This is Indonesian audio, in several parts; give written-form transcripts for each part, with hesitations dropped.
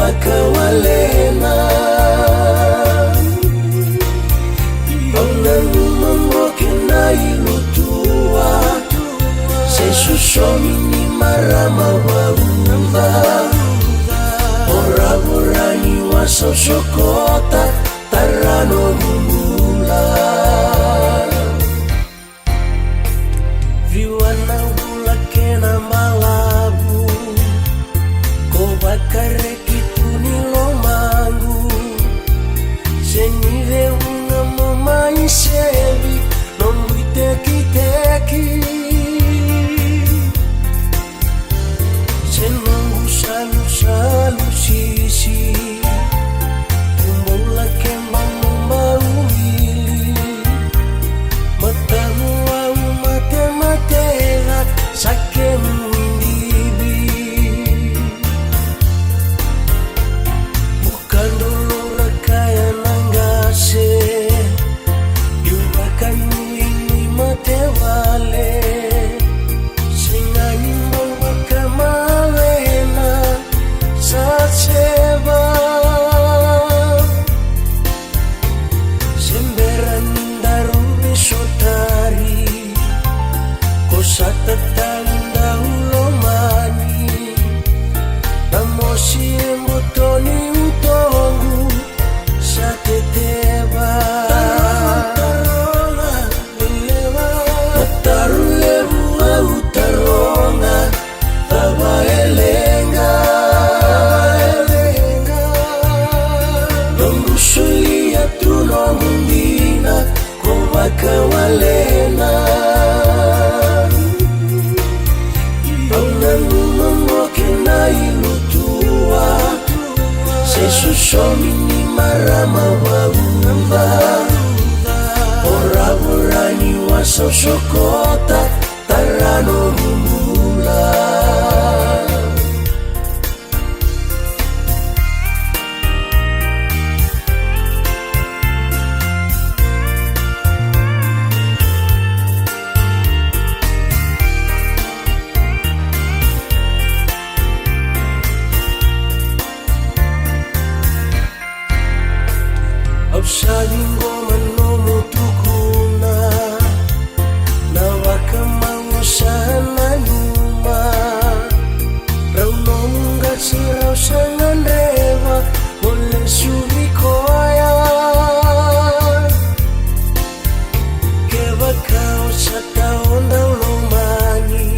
bakawalena onanumamboke na ilutua sesusomini marama waumba ora-orani wasosyokota tarano mumula viwana ulakena malabu ko bakarekituni lomangu senive una mamaisevi non buitekiteki senmangu salu sisi tumbola kembang baumili matamu au mate-matera sakemu indibi bukan dulu rakaya nanggase yubakan ini mate wale singani mbaka malena saseba semberan darumi sotari kosata tanda ulomani namosi embotoni utongu sateteba tarulevu au taronga tava elenga nongusulia tunongundina kovakawalena onanumamboke na ilutua sesusomini marama waumba ora-orani wasosyokota tarano mumula Salingo manomo tukuna na wakamangusahan nyuma raunomunga sirau sangan rewa oleh subikoya kebakau sataon daulomani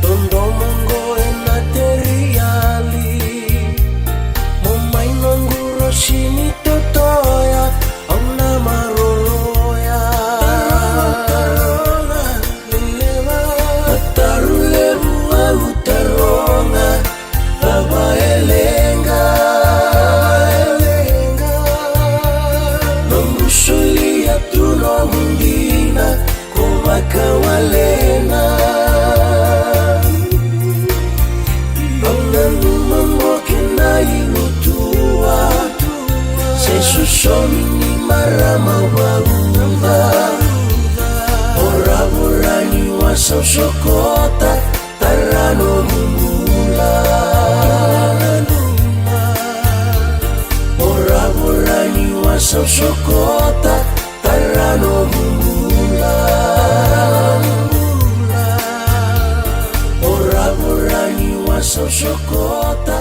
tondo monggoen materiali momai nongguro sini toya auna maroloya tarulevu au taronga tava elenga nongusulia tunongundina kovakawalena onanumamboke na ilutua sesusomini marama waumba ora-orani wasosyokota tarano mumula ora-orani wasosyokota tarano mumula ora-orani wasosyokota